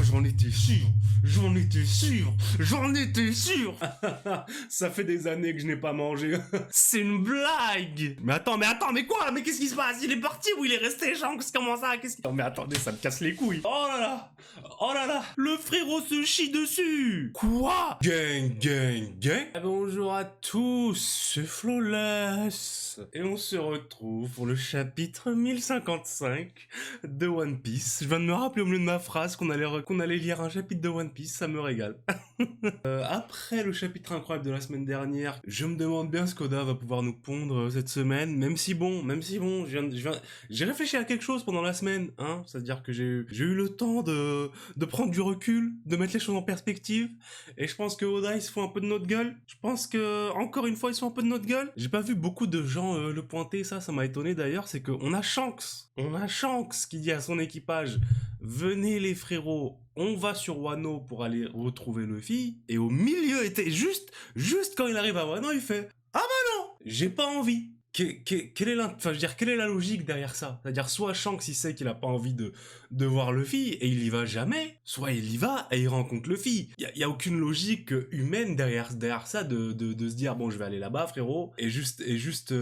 j'en étais sûr, j'en étais sûr, j'en étais sûr. Ça fait des années que je n'ai pas mangé. C'est une blague. Mais attends, mais quoi? Mais qu'est-ce qui se passe? Il est parti ou il est resté, Shanks? Comment ça? Non mais attendez, ça me casse les couilles. Oh là là, le frérot se chie dessus. Quoi? Gang. Bonjour à tous, c'est Flawless. Et on se retrouve pour le chapitre 1055 de One Piece. Je viens de me rappeler au milieu de ma phrase qu'on allait lire un chapitre de One Piece, ça me régale. Après le chapitre incroyable de la semaine dernière, je me demande bien ce qu'Oda va pouvoir nous pondre cette semaine, même si bon, j'ai réfléchi à quelque chose pendant la semaine, hein, c'est-à-dire que j'ai eu le temps de prendre du recul, de mettre les choses en perspective, et je pense que Oda, il se fout un peu de notre gueule. Je pense que, encore une fois, ils sont un peu de notre gueule. J'ai pas vu beaucoup de gens le pointer, ça m'a étonné d'ailleurs, c'est qu'on a Shanks qui dit à son équipage, venez les frérots, on va sur Wano pour aller retrouver Luffy, et au milieu était juste quand il arrive à Wano, il fait, ah bah non, j'ai pas envie. Quelle est la logique derrière ça? C'est-à-dire, soit Shanks, il sait qu'il a pas envie de voir Luffy, et il y va jamais, soit il y va, et il rencontre Luffy. Y a aucune logique humaine derrière ça, de se dire, bon, je vais aller là-bas, frérot, et juste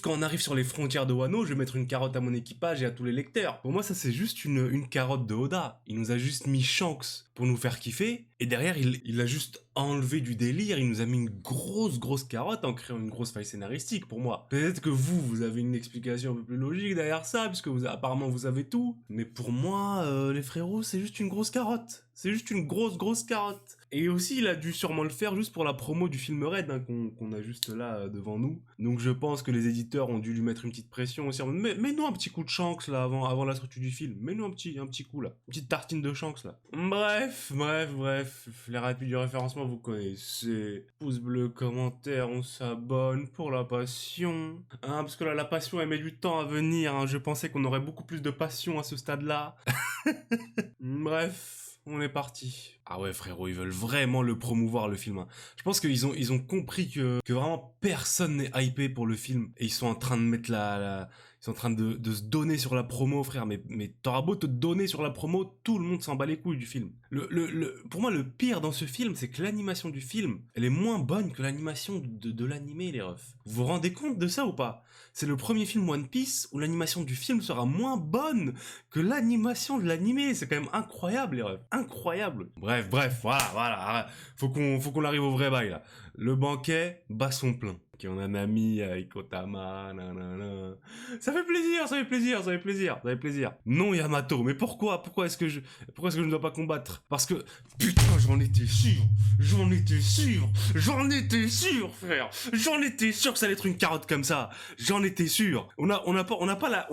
quand on arrive sur les frontières de Wano, je vais mettre une carotte à mon équipage et à tous les lecteurs. Pour moi, ça, c'est juste une carotte de Oda. Il nous a juste mis Shanks pour nous faire kiffer, et derrière, il a juste enlevé du délire, il nous a mis une grosse carotte en créant une grosse faille scénaristique, pour moi. Peut-être que vous avez une explication un peu plus logique derrière ça, puisque apparemment vous avez tout, mais pour moi, les frérots, c'est juste une grosse carotte. C'est juste une grosse carotte. Et aussi, il a dû sûrement le faire juste pour la promo du film Red, hein, qu'on a juste là devant nous. Donc je pense que les éditeurs ont dû lui mettre une petite pression aussi. Mets-nous un petit coup de Shanks là avant la sortie du film. Mets-nous un petit coup là. Une petite tartine de Shanks là. Bref. Les rapides du référencement, vous connaissez. Pouce bleu, commentaire, on s'abonne pour la passion. Hein, parce que là, la passion, elle met du temps à venir. Hein. Je pensais qu'on aurait beaucoup plus de passion à ce stade-là. Bref. On est parti. Ah ouais, frérot, ils veulent vraiment le promouvoir, le film. Hein. Je pense qu'ils ont compris que vraiment personne n'est hypé pour le film. Et ils sont en train de mettre ils sont en train de se donner sur la promo, frère. Mais t'auras beau te donner sur la promo, tout le monde s'en bat les couilles du film. Pour moi, le pire dans ce film, c'est que l'animation du film, elle est moins bonne que l'animation de l'animé, les refs. Vous vous rendez compte de ça ou pas? C'est le premier film One Piece où l'animation du film sera moins bonne que l'animation de l'animé. C'est quand même incroyable, les refs. Incroyable. Bref, voilà. Faut qu'on arrive au vrai bail, là. Le banquet bat son plein. Ok, on a un ami avec Otama, nanana. Ça fait plaisir. Non, Yamato, mais pourquoi est-ce que je ne dois pas combattre? Parce que, putain, j'en étais sûr, frère. J'en étais sûr que ça allait être une carotte comme ça. J'en étais sûr. On n'a pas la,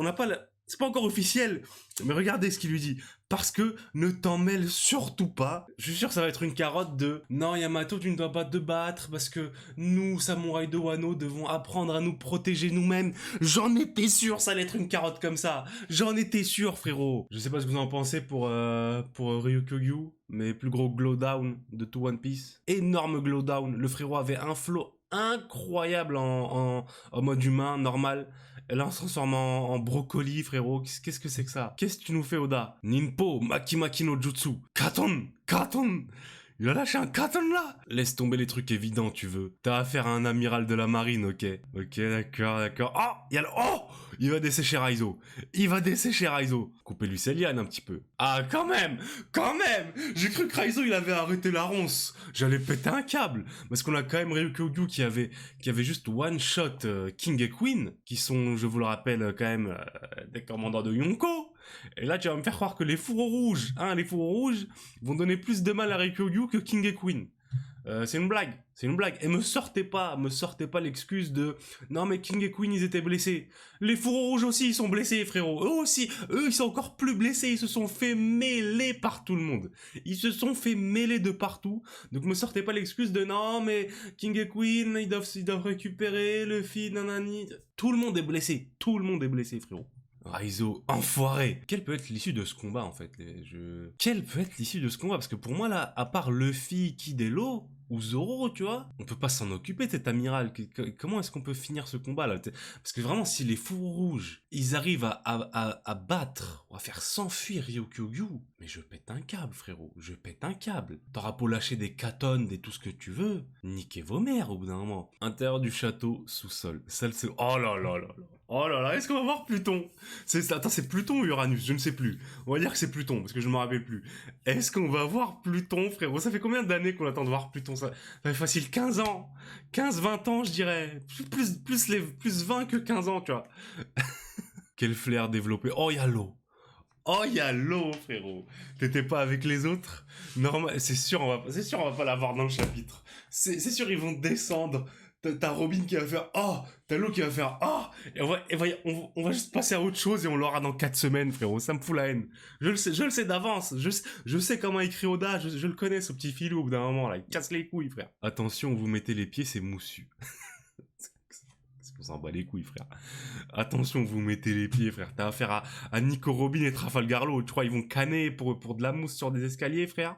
c'est pas encore officiel, mais regardez ce qu'il lui dit. Parce que ne t'en mêle surtout pas. Je suis sûr que ça va être une carotte de non, Yamato, tu ne dois pas te battre parce que nous, samouraïs de Wano, devons apprendre à nous protéger nous-mêmes. J'en étais sûr, ça allait être une carotte comme ça. J'en étais sûr, frérot. Je sais pas ce que vous en pensez pour Ryukyu, mais plus gros glow down de tout One Piece. Énorme glow down. Le frérot avait un flow incroyable en mode humain, normal. Et là, on se transforme en brocoli, frérot. Qu'est-ce que c'est que ça? Qu'est-ce que tu nous fais, Oda? Ninpo, Makimaki no Jutsu. Katon. Il a lâché un katon, là. Laisse tomber les trucs évidents, tu veux. T'as affaire à un amiral de la marine, ok. Ok, d'accord. Il va dessécher Raizo. Coupez-lui ses lianes un petit peu. Ah, quand même. J'ai cru que Raizo, il avait arrêté la ronce. J'allais péter un câble. Parce qu'on a quand même Ryukyu qui avait juste one shot King et Queen, qui sont, je vous le rappelle, quand même, des commandants de Yonko. Et là, tu vas me faire croire que les fourreaux rouges vont donner plus de mal à Ryukyu que King et Queen. C'est une blague. Et me sortez pas l'excuse de non mais King et Queen ils étaient blessés. Les fourreaux rouges aussi ils sont blessés, frérot. Eux ils sont encore plus blessés. Ils se sont fait mêler par tout le monde. Ils se sont fait mêler de partout. Donc me sortez pas l'excuse de non mais King et Queen ils doivent récupérer Luffy, nanani. Tout le monde est blessé, frérot. Raizo, enfoiré. Quelle peut être l'issue de ce combat, en fait? Quelle peut être l'issue de ce combat? Parce que pour moi, là, à part Luffy, Kid et Law, ou Zoro, tu vois. On peut pas s'en occuper, cet amiral. Comment est-ce qu'on peut finir ce combat là? Parce que vraiment, si les fourreaux rouges, ils arrivent à battre ou à faire s'enfuir Ryukyugyu, mais je pète un câble, frérot. Je pète un câble. T'auras beau lâcher des katones, des tout ce que tu veux. Niquez vos mères au bout d'un moment. Intérieur du château, sous-sol. Salle c'est. Oh là là là là. Oh là là, est-ce qu'on va voir Pluton? Attends, c'est Pluton ou Uranus? Je ne sais plus. On va dire que c'est Pluton, parce que je me rappelle plus. Est-ce qu'on va voir Pluton, frérot? Ça fait combien d'années qu'on attend de voir Pluton? Ça fait facile 15 ans. 15-20 ans, je dirais. Plus 20 que 15 ans, tu vois. Quel flair développé. Oh, il y a l'eau. Oh, il y a l'eau, frérot. T'étais pas avec les autres? Normal, c'est sûr, on va pas la voir dans le chapitre. C'est sûr, ils vont descendre. T'as Robin qui va faire oh, t'as l'eau qui va faire oh, et on va juste passer à autre chose et on l'aura dans 4 semaines, frérot. Ça me fout la haine. Je le sais d'avance. Je sais comment écrit Oda. Je le connais, ce petit filou. Au bout d'un moment là, il casse les couilles, frère. Attention, vous mettez les pieds, c'est moussu. On s'en bat les couilles, frère. Attention, vous mettez les pieds, frère. T'as affaire à Nico Robin et Trafalgar Law. Tu crois ils vont canner pour de la mousse sur des escaliers, frère?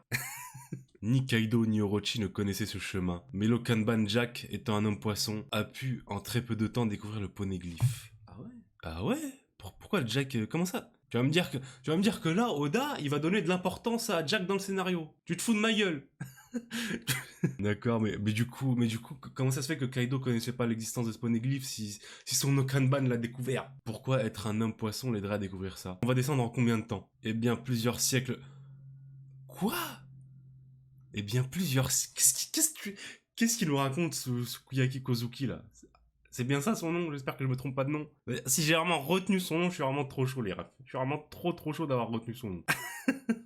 Ni Kaido ni Orochi ne connaissaient ce chemin, mais Lokanban Jack, étant un homme poisson, a pu en très peu de temps découvrir le poneglyphe. Ah ouais? Ah ouais? Pourquoi Jack comment ça? Tu vas me dire que là, Oda, il va donner de l'importance à Jack dans le scénario. Tu te fous de ma gueule. D'accord, mais du coup, comment ça se fait que Kaido connaissait pas l'existence de ce poneglyphe si son Okanban l'a découvert? Pourquoi être un homme poisson l'aiderait à découvrir ça? On va descendre en combien de temps? Eh bien, plusieurs siècles. Quoi? Eh bien, plusieurs. Qu'est-ce qu'il nous raconte, ce Kuyaki Kozuki là? C'est bien ça son nom? J'espère que je me trompe pas de nom. Si j'ai vraiment retenu son nom, je suis vraiment trop chaud, les refs. Je suis vraiment trop chaud d'avoir retenu son nom.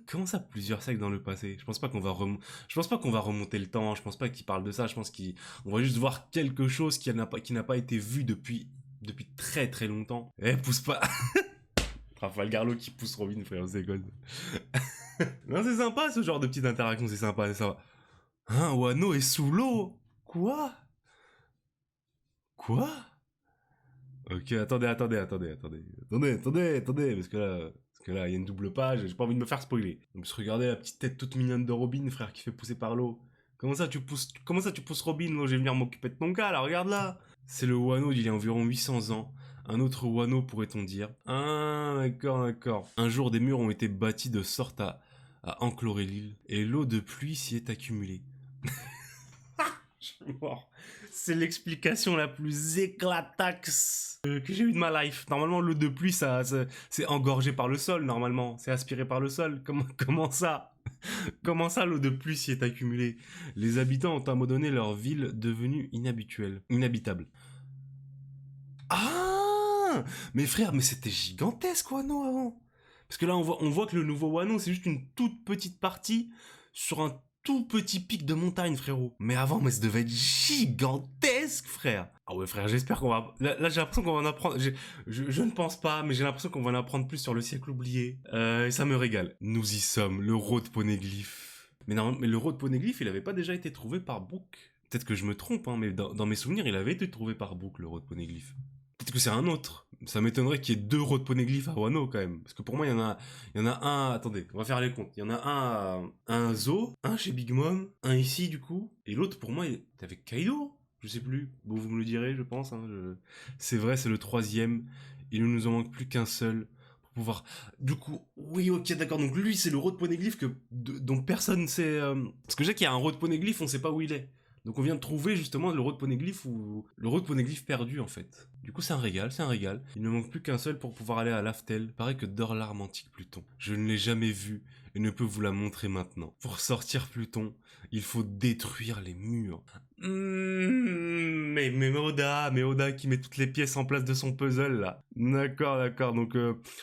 Comment ça, plusieurs siècles dans le passé? Je pense pas qu'on va remonter le temps. Je pense pas qu'il parle de ça. Je pense qu'on va juste voir quelque chose qui n'a pas été vu depuis très très longtemps. Eh, pousse pas. Trafalgar Law qui pousse Robin, frère, c'est god. Non, c'est sympa ce genre de petite interaction, c'est sympa, c'est sympa. Hein, Wano est sous l'eau? Quoi? Quoi? Ok, attendez, parce que là, il y a une double page, j'ai pas envie de me faire spoiler. Donc, se regarder la petite tête toute mignonne de Robin, frère, qui fait pousser par l'eau. Comment ça tu pousses Robin? Là, je vais venir m'occuper de ton cas, là, regarde là. C'est le Wano d'il y a environ 800 ans. Un autre Wano, pourrait-on dire. Ah, d'accord. Un jour, des murs ont été bâtis de sorte à enclorer l'île, et l'eau de pluie s'y est accumulée. Je suis mort. C'est l'explication la plus éclataxe que j'ai eue de ma life. Normalement, l'eau de pluie, c'est engorgé par le sol, normalement. C'est aspiré par le sol. Comment ça? Comment ça, l'eau de pluie s'y est accumulée? Les habitants ont abandonné leur ville devenue inhabitable. Ah! Mais frère, mais c'était gigantesque, Wano, avant. Parce que là, on voit que le nouveau Wano, c'est juste une toute petite partie sur un tout petit pic de montagne, frérot. Mais avant, ça devait être gigantesque, frère. Ah ouais, frère, j'espère qu'on va... Là, j'ai l'impression qu'on va en apprendre... Je ne pense pas, mais j'ai l'impression qu'on va en apprendre plus sur le siècle oublié. Et ça me régale. Nous y sommes, le Road Poneglyph. Mais non, mais le Road Poneglyph, il avait pas déjà été trouvé par Brook? Peut-être que je me trompe, hein, mais dans mes souvenirs, il avait été trouvé par Brook, le Road Poneglyph. Peut-être que c'est un autre. Ça m'étonnerait qu'il y ait 2 Road Poneglyph à Wano quand même. Parce que pour moi, il y en a un. Attendez, on va faire les comptes. Il y en a un à un zoo, un chez Big Mom, un ici du coup. Et l'autre, pour moi, il est avec Kaido. Je sais plus. Bon, vous me le direz, je pense. Hein, C'est vrai, c'est le 3e. Il ne nous en manque plus qu'un seul pour pouvoir. Du coup, oui, ok, d'accord. Donc lui, c'est le Road Poneglyph dont personne sait. Parce que je sais qu'il y a un Road Poneglyph, on sait pas où il est. Donc on vient de trouver justement le Road Poneglyph ou le Road Poneglyph perdu en fait. Du coup c'est un régal. Il ne manque plus qu'un seul pour pouvoir aller à Laftel. Pareil que dort l'arme antique Pluton. Je ne l'ai jamais vue et ne peux vous la montrer maintenant. Pour sortir Pluton, il faut détruire les murs. Mais Oda qui met toutes les pièces en place de son puzzle là. D'accord. Donc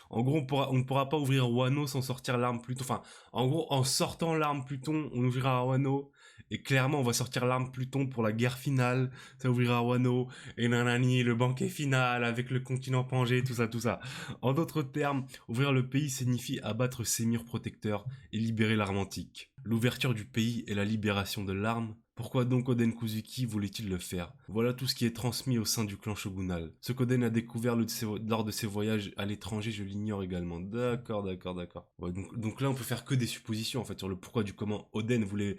en gros on ne pourra pas ouvrir Wano sans sortir l'arme Pluton. Enfin en gros en sortant l'arme Pluton on ouvrira Wano. Et clairement, on va sortir l'arme Pluton pour la guerre finale. Ça ouvrira Wano. Et nanani, le banquet final avec le continent Pangée, tout ça. En d'autres termes, ouvrir le pays signifie abattre ses murs protecteurs et libérer l'arme antique. L'ouverture du pays et la libération de l'arme Pourquoi donc Oden Kuzuki voulait-il le faire? Voilà tout ce qui est transmis au sein du clan shogunal. Ce qu'Oden a découvert lors de ses voyages à l'étranger, je l'ignore également. D'accord, d'accord, d'accord. Ouais, donc là, on peut faire que des suppositions, en fait, sur le pourquoi du comment Oden voulait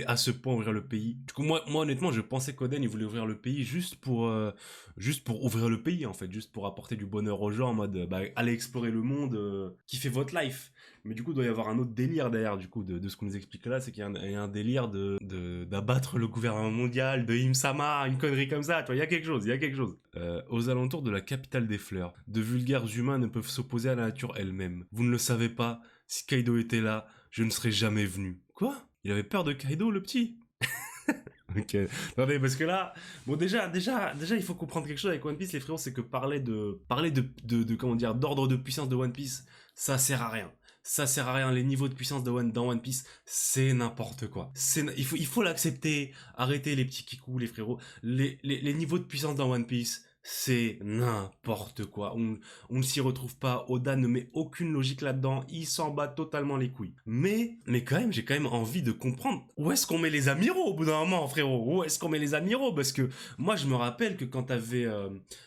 à ce point ouvrir le pays. Du coup, moi honnêtement, je pensais qu'Oden, il voulait ouvrir le pays juste pour ouvrir le pays, en fait, juste pour apporter du bonheur aux gens, en mode, bah, allez explorer le monde, kiffez votre life. Mais du coup, il doit y avoir un autre délire derrière, du coup, de ce qu'on nous explique là, c'est qu'il y a un délire d'abattre le gouvernement mondial, de Im-sama, une connerie comme ça, tu vois, il y a quelque chose, il y a quelque chose. Aux alentours de la capitale des fleurs, de vulgaires humains ne peuvent s'opposer à la nature elle-même. Vous ne le savez pas, si Kaido était là, je ne serais jamais venu. Quoi? Il avait peur de Kaido, le petit? Ok. Attendez, parce que là, bon, déjà, il faut comprendre quelque chose avec One Piece, les frérots, c'est que parler de comment dire, d'ordre de puissance de One Piece, ça sert à rien. Ça sert à rien. Les niveaux de puissance dans One Piece, c'est n'importe quoi. Il faut l'accepter. Arrêtez les petits kikous, les frérots. Les niveaux de puissance dans One Piece, c'est n'importe quoi. On ne s'y retrouve pas. Oda ne met aucune logique là-dedans. Il s'en bat totalement les couilles. Mais quand même, j'ai quand même envie de comprendre où est-ce qu'on met les amiraux au bout d'un moment, frérot. Où est-ce qu'on met les amiraux? Parce que moi, je me rappelle que quand t'avais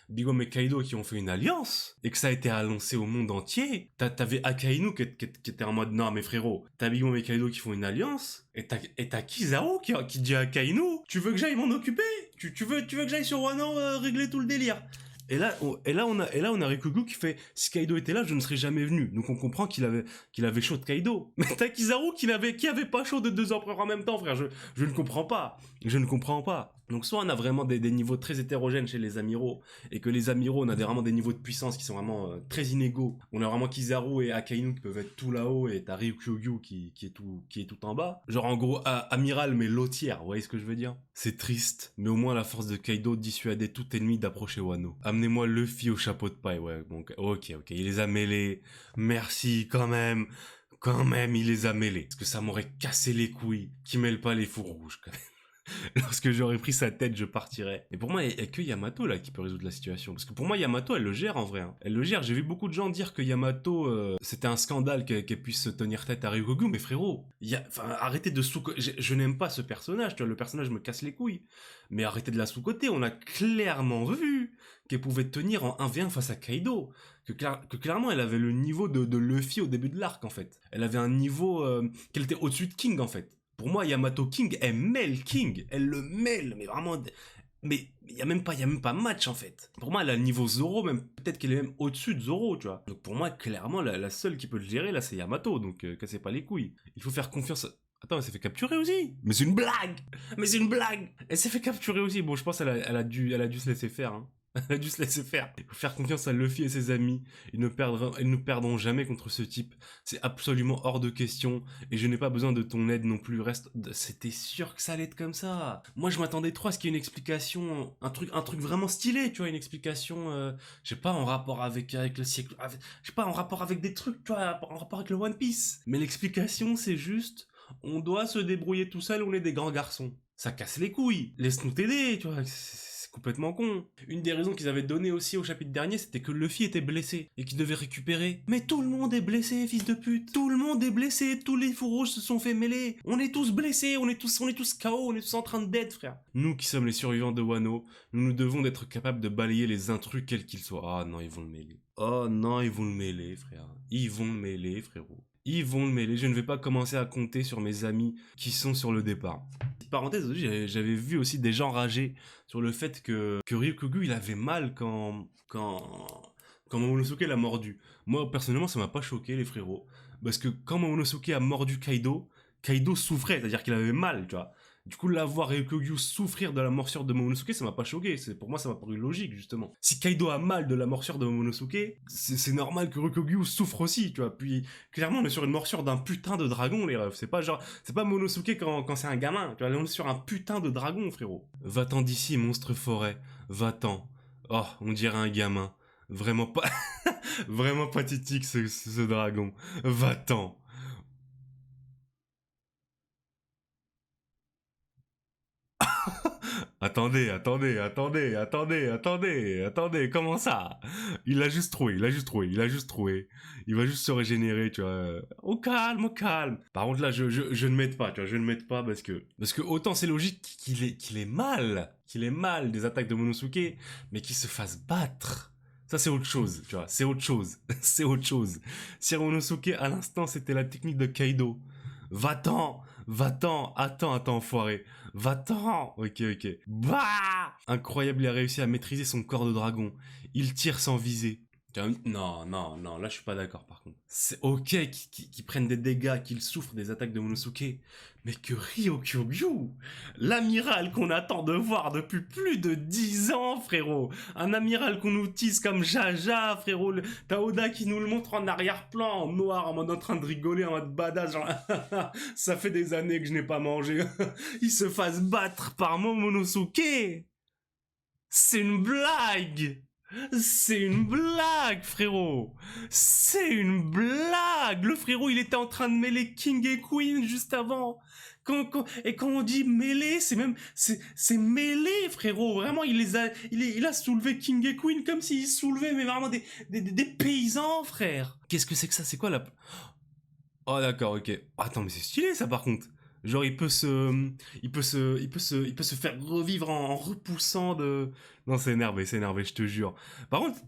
Big Mom et Kaido qui ont fait une alliance et que ça a été annoncé au monde entier, t'avais Akainu qui était en mode non, mais frérot, t'as Big Mom et Kaido qui font une alliance et t'as Kizaru qui dit à Akainu, tu veux que j'aille m'en occuper? Tu veux que j'aille sur Wano régler tout le délire? Et là, on a Rikugu qui fait si Kaido était là, je ne serais jamais venu. Donc on comprend qu'il avait chaud de Kaido. Mais t'as Kizaru qui avait pas chaud de deux empereurs en même temps, frère. Je ne comprends pas. Je ne comprends pas. Donc soit on a vraiment des niveaux très hétérogènes chez les amiraux, et que les amiraux, on a vraiment des niveaux de puissance qui sont vraiment très inégaux. On a vraiment Kizaru et Akainu qui peuvent être tout là-haut, et t'as Ryukyu qui est tout en bas. Genre en gros, amiral mais lotière, vous voyez ce que je veux dire? C'est triste, mais au moins la force de Kaido dissuadait tout ennemi d'approcher Wano. Amenez-moi Luffy au chapeau de paille, ouais, donc ok, il les a mêlés, merci quand même, il les a mêlés. Parce que ça m'aurait cassé les couilles, qui mêle pas les fours rouges quand même. Lorsque j'aurais pris sa tête, je partirais. Et pour moi, il n'y a que Yamato là qui peut résoudre la situation. Parce que pour moi, Yamato, elle le gère en vrai. Hein. Elle le gère. J'ai vu beaucoup de gens dire que Yamato, c'était un scandale qu'elle puisse tenir tête à Ryukogu. Mais frérot, arrêtez de je n'aime pas ce personnage. Tu vois, le personnage me casse les couilles. Mais arrêtez de la sous-côté. On a clairement vu qu'elle pouvait tenir en 1v1 face à Kaido. Que clairement, elle avait le niveau de Luffy au début de l'arc en fait. Elle avait un niveau qu'elle était au-dessus de King en fait. Pour moi, Yamato King, elle mêle King. Elle le mêle, mais vraiment... Mais il y a même pas match, en fait. Pour moi, elle a le niveau Zoro, même peut-être qu'elle est même au-dessus de Zoro, tu vois. Donc pour moi, clairement, la seule qui peut le gérer, là, c'est Yamato. Donc cassez pas les couilles. Il faut faire confiance... Attends, elle s'est fait capturer aussi. Mais c'est une blague. Elle s'est fait capturer aussi. Bon, je pense qu'elle a dû se laisser faire, hein. Elle a dû se laisser faire. Il faut faire confiance à Luffy et ses amis. Ils ne perdront jamais contre ce type. C'est absolument hors de question. Et je n'ai pas besoin de ton aide non plus. C'était sûr que ça allait être comme ça. Moi, je m'attendais trop à ce qu'il y ait une explication, un truc vraiment stylé, tu vois, une explication, je sais pas, en rapport avec le siècle, je sais pas, en rapport avec des trucs, tu vois, en rapport avec le One Piece. Mais l'explication, c'est juste, on doit se débrouiller tout seul, on est des grands garçons. Ça casse les couilles. Laisse-nous t'aider, tu vois. C'est complètement con. Une des raisons qu'ils avaient donné aussi au chapitre dernier, c'était que Luffy était blessé et qu'il devait récupérer. Mais tout le monde est blessé, fils de pute. Tout le monde est blessé. Tous les fous rouges se sont fait mêler. On est tous blessés. On est tous KO. On est tous en train de dead, frère. Nous qui sommes les survivants de Wano, nous devons d'être capables de balayer les intrus quels qu'ils soient. Ah non, ils vont le mêler. Oh non, ils vont le mêler, frère. Ils vont le mêler, frérot. Ils vont le mêler. Je ne vais pas commencer à compter sur mes amis qui sont sur le départ. Petite parenthèse, j'avais vu aussi des gens rager sur le fait que Ryukogu il avait mal quand Momonosuke l'a mordu. Moi personnellement ça m'a pas choqué les frérots. Parce que quand Momonosuke a mordu Kaido souffrait, c'est-à-dire qu'il avait mal, tu vois. Du coup, là, voir Ryukyu souffrir de la morsure de Momonosuke, ça m'a pas choqué. Pour moi, ça m'a paru logique, justement. Si Kaido a mal de la morsure de Momonosuke, c'est normal que Ryukyu souffre aussi, tu vois. Puis, clairement, on est sur une morsure d'un putain de dragon, les refs. C'est pas Momonosuke quand c'est un gamin, tu vois. On est sur un putain de dragon, frérot. Va-t'en d'ici, monstre forêt. Va-t'en. Oh, on dirait un gamin. Vraiment pas... Vraiment pathétique, ce dragon. Va-t'en. attendez, comment ça? Il a juste trouvé. Il va juste se régénérer, tu vois. Au calme. Par contre, là, je ne m'aide pas, tu vois, je ne m'aide pas parce que autant c'est logique qu'il ait mal des attaques de Monosuke, mais qu'il se fasse battre. Ça, c'est autre chose, tu vois, c'est autre chose. Si Monosuke, à l'instant, c'était la technique de Kaido. Va-t'en, attends, enfoiré. Va-t'en. Ok. Bah! Incroyable, il a réussi à maîtriser son corps de dragon. Il tire sans viser. Non, là je suis pas d'accord par contre. C'est ok qu'ils prennent des dégâts, qu'ils souffrent des attaques de Monosuke, mais que Ryokyugyu, l'amiral qu'on attend de voir depuis plus de 10 ans, frérot, un amiral qu'on nous tease comme Jaja, frérot, t'as Oda qui nous le montre en arrière-plan, en noir, en mode en train de rigoler, en mode badass, genre ça fait des années que je n'ai pas mangé, il se fasse battre par Momonosuke. C'est une blague! C'est une blague, frérot. C'est une blague. Le frérot, il était en train de mêler King et Queen juste avant. Et quand on dit mêler, c'est mêler, frérot. Vraiment, il a soulevé King et Queen comme s'il soulevait, mais vraiment des paysans, frère. Qu'est-ce que c'est que ça? C'est quoi la... Oh, d'accord, ok. Attends, mais c'est stylé, ça, par contre. Genre, il peut se faire revivre en repoussant de... Non, c'est énervé, je te jure. Par contre,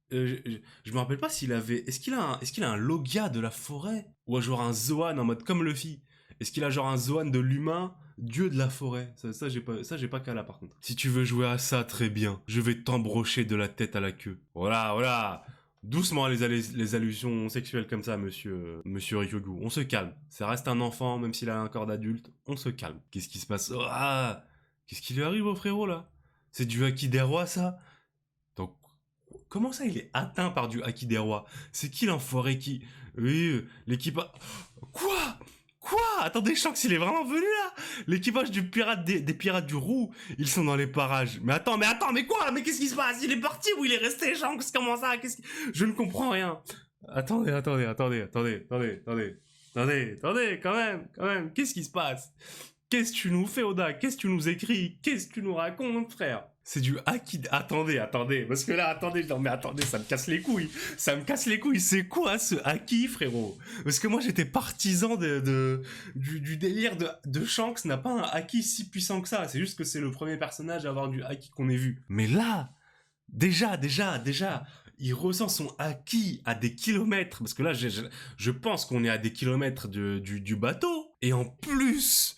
je me rappelle pas s'il avait... Est-ce qu'il a un Logia de la forêt? Ou genre un Zoan en mode comme Luffy? Est-ce qu'il a genre un Zoan de l'humain, dieu de la forêt? Ça, j'ai pas qu'à là, par contre. Si tu veux jouer à ça, très bien. Je vais t'embrocher de la tête à la queue. Voilà. Doucement les allusions sexuelles comme ça, monsieur Ryokyugyu. On se calme. Ça reste un enfant, même s'il a un corps d'adulte. On se calme. Qu'est-ce qui se passe? Ah! Qu'est-ce qui lui arrive au frérot, là? C'est du haki des rois, ça? Donc, comment ça, il est atteint par du haki des rois? C'est qui l'enfoiré qui... Oui, l'équipe... Quoi? Attendez, Shanks, il est vraiment venu, là? L'équipage des pirates du Roux, ils sont dans les parages. Mais attends, mais quoi? Mais qu'est-ce qui se passe? Il est parti ou il est resté, Shanks? Comment ça? Je ne comprends rien. Attendez, quand même. Qu'est-ce qui se passe? Qu'est-ce que tu nous fais, Oda? Qu'est-ce que tu nous écris? Qu'est-ce que tu nous racontes, frère? C'est du haki... Attendez, parce que là, attendez, ça me casse les couilles. C'est quoi ce haki, frérot? Parce que moi, j'étais partisan du délire de Shanks n'a pas un haki si puissant que ça. C'est juste que c'est le premier personnage à avoir du haki qu'on ait vu. Mais là, déjà, il ressent son haki à des kilomètres. Parce que là, je pense qu'on est à des kilomètres du bateau. Et en plus...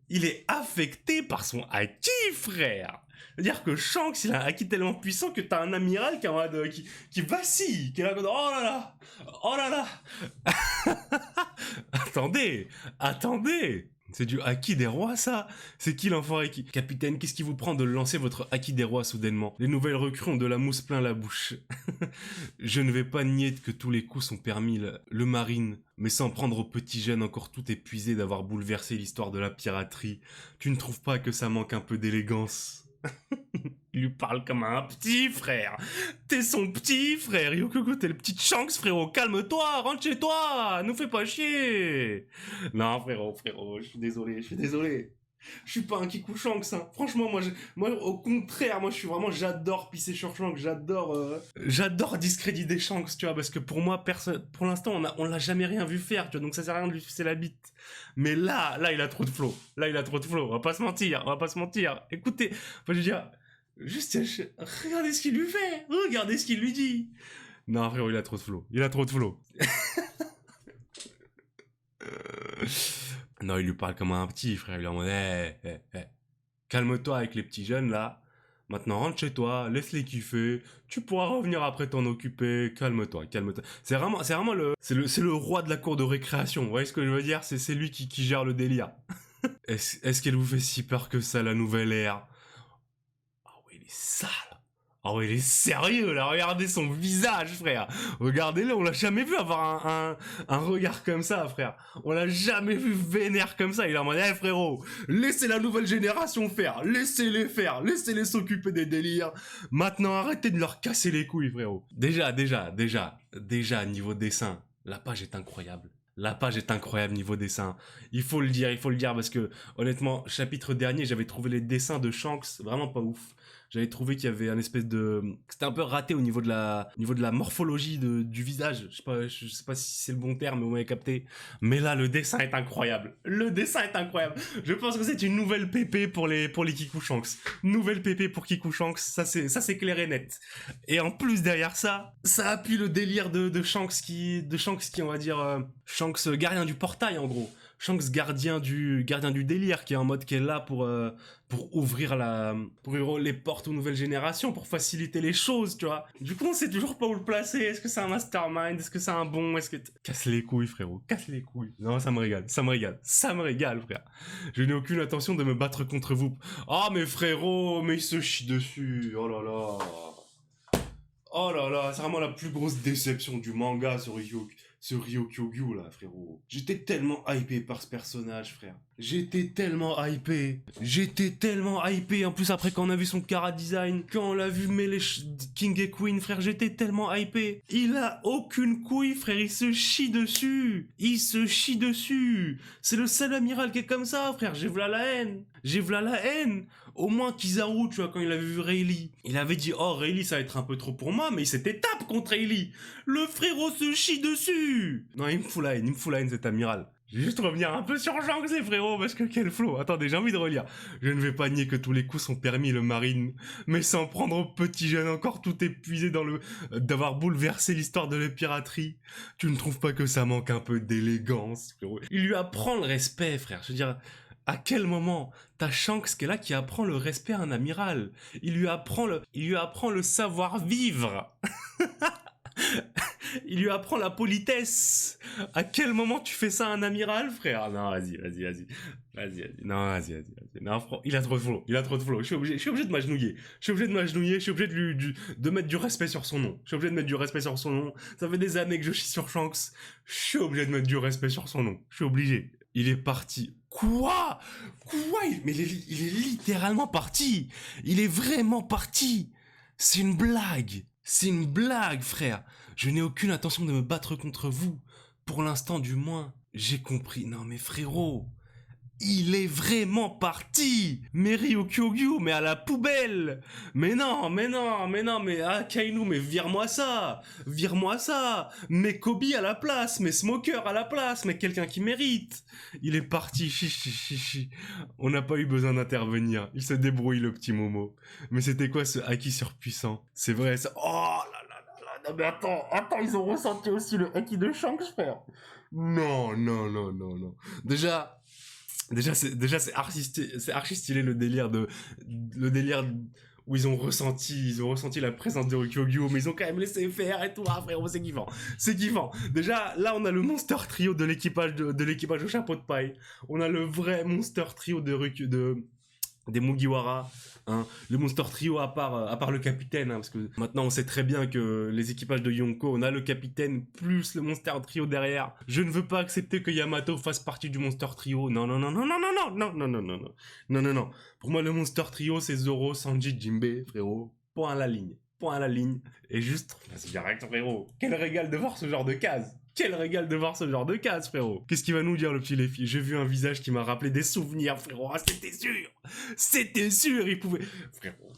il est affecté par son haki, frère. C'est-à-dire que Shanks, il a un haki tellement puissant que t'as un amiral qui vacille, qui est là, oh là là. Attendez. C'est du haki des rois, ça? C'est qui l'enfoiré qui... Capitaine, qu'est-ce qui vous prend de lancer votre haki des rois soudainement? Les nouvelles recrues ont de la mousse plein la bouche. Je ne vais pas nier que tous les coups sont permis, le marine, mais sans prendre au petit jeune encore tout épuisé d'avoir bouleversé l'histoire de la piraterie. Tu ne trouves pas que ça manque un peu d'élégance? Il lui parle comme un petit frère. T'es son petit frère, Ryokyugyu, t'es le petit Shanks, frérot. Calme-toi, rentre chez toi, nous fais pas chier. Non, frérot, je suis désolé. Je suis pas un Kiku Shanks, hein. Franchement, moi, au contraire, j'adore pisser sur Shanks, j'adore discréditer Shanks, tu vois, parce que pour moi, pour l'instant, on l'a jamais rien vu faire, tu vois, donc ça sert à rien de lui sucer la bite. Mais là, il a trop de flow. On va pas se mentir. Écoutez, je veux dire, juste, regardez ce qu'il lui fait, regardez ce qu'il lui dit. Non, frérot, il a trop de flow. Non, il lui parle comme un petit frère. Il est en mode, calme-toi avec les petits jeunes, là. Maintenant, rentre chez toi, laisse-les kiffer. Tu pourras revenir après t'en occuper. Calme-toi. C'est vraiment le roi de la cour de récréation. Vous voyez ce que je veux dire? C'est lui qui gère le délire. Est-ce qu'elle vous fait si peur que ça, la nouvelle ère? Ah ouais, il est sale. Oh, il est sérieux, là, regardez son visage, frère. Regardez-le, on l'a jamais vu avoir un regard comme ça, frère. On l'a jamais vu vénère comme ça. Il est en mode, frérot, laissez la nouvelle génération faire. Laissez-les s'occuper des délires. Maintenant, arrêtez de leur casser les couilles, frérot. Déjà, niveau dessin, la page est incroyable. La page est incroyable niveau dessin. Il faut le dire parce que honnêtement, chapitre dernier, j'avais trouvé les dessins de Shanks vraiment pas ouf. J'avais trouvé qu'il y avait un espèce de, c'était un peu raté au niveau de la morphologie du visage. Je sais pas si c'est le bon terme, mais vous m'avez capté. Mais là, le dessin est incroyable. Le dessin est incroyable. Je pense que c'est une nouvelle PP pour les Kiku Shanks. Nouvelle PP pour Kiku Shanks. Ça c'est clair et net. Et en plus derrière ça, ça appuie le délire de Shanks qui, on va dire, Shanks gardien du portail en gros. Shanks gardien du délire qui est en mode qui est là pour ouvrir les portes aux nouvelles générations, pour faciliter les choses, tu vois. Du coup, on sait toujours pas où le placer. Est-ce que c'est un mastermind? Est-ce que c'est un bon? Casse les couilles, frérot. Casse les couilles. Non, ça me régale, frère. Je n'ai aucune intention de me battre contre vous. Oh, mais frérot, mais il se chie dessus. Oh là là. Oh là là, c'est vraiment la plus grosse déception du manga, ce Ryukyugyu là, frérot. J'étais tellement hypé par ce personnage, frère. J'étais tellement hypé. En plus, après, quand on a vu son chara design, quand on l'a vu mêler King et Queen, frère, j'étais tellement hypé. Il a aucune couille, frère. Il se chie dessus. C'est le seul amiral qui est comme ça, frère. J'ai v'là la haine. Au moins, Kizaru, tu vois, quand il avait vu Rayleigh, il avait dit, oh, Rayleigh, ça va être un peu trop pour moi, mais il s'était tapé contre Rayleigh. Le frérot se chie dessus. Non, il me fout la haine, cet amiral. Je vais juste revenir un peu sur Shanks, les frérots, parce que quel flow. Attendez, j'ai envie de relire. Je ne vais pas nier que tous les coups sont permis, le marine, mais sans prendre au petit jeune encore tout épuisé d'avoir bouleversé l'histoire de la piraterie. Tu ne trouves pas que ça manque un peu d'élégance, frérot? Il lui apprend le respect, frère. Je veux dire, à quel moment t'as Shanks qui est là, qui apprend le respect à un amiral? Il lui apprend le savoir-vivre. Il lui apprend la politesse. À quel moment tu fais ça à un amiral, frère? Non, vas-y. Non, vas-y. Non, il a trop de flow. Je suis obligé de m'agenouiller. Je suis obligé de mettre du respect sur son nom. Ça fait des années que je chie sur Shanks. Je suis obligé de mettre du respect sur son nom. Je suis obligé. Il est parti. Quoi? Mais il est littéralement parti. Il est vraiment parti. C'est une blague, frère. Je n'ai aucune intention de me battre contre vous. Pour l'instant, du moins. J'ai compris. Non, mais frérot. Il est vraiment parti. Mais Ryukyugyu, mais à la poubelle. Mais Kainu, mais vire-moi ça. Mais Kobe à la place, mais Smoker à la place, mais quelqu'un qui mérite. Il est parti, chichi. On n'a pas eu besoin d'intervenir. Il se débrouille, le petit Momo. Mais c'était quoi ce haki surpuissant? C'est vrai, ça... Oh là là. Non mais attends, ils ont ressenti aussi le haki de Shanks, frère. Non. Déjà c'est archi stylé le délire où ils ont ressenti la présence de Ryukyugyu, mais ils ont quand même laissé faire et tout. Ah frérot, c'est kiffant. Déjà là on a le monster trio de l'équipage au chapeau de paille. On a le vrai monster trio des Mugiwara, hein. Le monster trio à part le capitaine, hein, parce que maintenant on sait très bien que les équipages de Yonko, on a le capitaine plus le monster trio derrière. Je ne veux pas accepter que Yamato fasse partie du monster trio. Non. Pour moi le monster trio c'est Zoro, Sanji, Jinbei, frérot. Point à la ligne. Et juste, c'est direct, frérot. Quel régal de voir ce genre de case. Frérot. Qu'est-ce qu'il va nous dire, le petit Léfi? J'ai vu un visage qui m'a rappelé des souvenirs, frérot. Ah, c'était sûr, il pouvait... Frérot.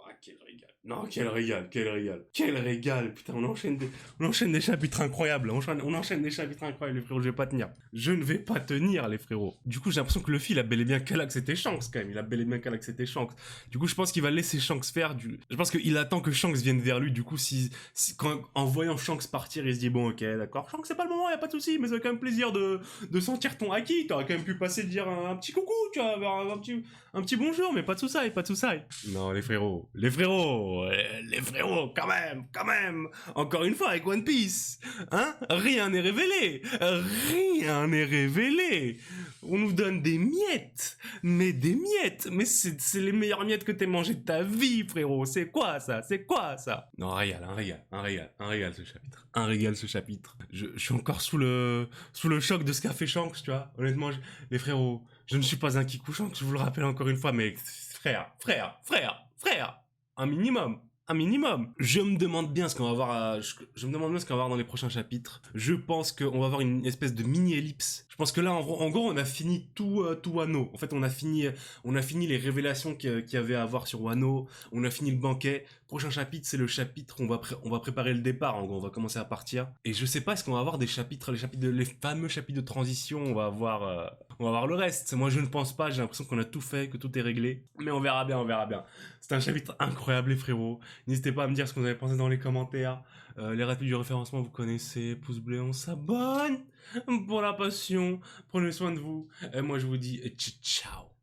Ah, quel régal. Non, quel régal. Putain, on enchaîne des chapitres incroyables. On enchaîne des chapitres incroyables, les frérots. Je vais pas tenir. Je ne vais pas tenir, les frérots. Du coup, j'ai l'impression que Luffy, il a bel et bien qu'à accepter Shanks, quand même. Du coup, je pense qu'il va laisser Shanks faire Je pense qu'il attend que Shanks vienne vers lui. Du coup, en voyant Shanks partir, il se dit, bon, ok, d'accord. Shanks, c'est pas le moment, y a pas de souci, mais ça fait quand même plaisir de sentir ton haki. T'aurais quand même pu passer dire un petit coucou, tu vois, un petit bonjour, mais pas de soucis. Non, les frérots, quand même. Encore une fois, avec One Piece, hein, rien n'est révélé. On nous donne des miettes, mais c'est les meilleures miettes que t'aies mangées de ta vie, frérot. C'est quoi ça? Non, un régal ce chapitre. Je suis encore sous le choc de ce qu'a fait Shanks, tu vois. Honnêtement, les frérots, je ne suis pas un Kiku Shanks, je vous le rappelle encore une fois, mais frère, un minimum. Un minimum. Je me demande bien ce qu'on va voir. Je me demande bien ce qu'on va voir dans les prochains chapitres. Je pense qu'on va avoir une espèce de mini ellipse. Je pense que là, en gros, on a fini tout Wano. En fait, on a fini les révélations qu'il y avait à avoir sur Wano. On a fini le banquet. Prochain chapitre, c'est le chapitre où on va préparer le départ. En gros, on va commencer à partir. Et je sais pas, est-ce qu'on va avoir des chapitres, les fameux chapitres de transition. On va avoir le reste. Moi, je ne pense pas. J'ai l'impression qu'on a tout fait, que tout est réglé. Mais on verra bien, on verra bien. C'est un chapitre incroyable, les frérots. N'hésitez pas à me dire ce que vous avez pensé dans les commentaires. Les rapides du référencement, vous connaissez. Pouce bleu, on s'abonne pour la passion. Prenez soin de vous. Et moi, je vous dis ciao.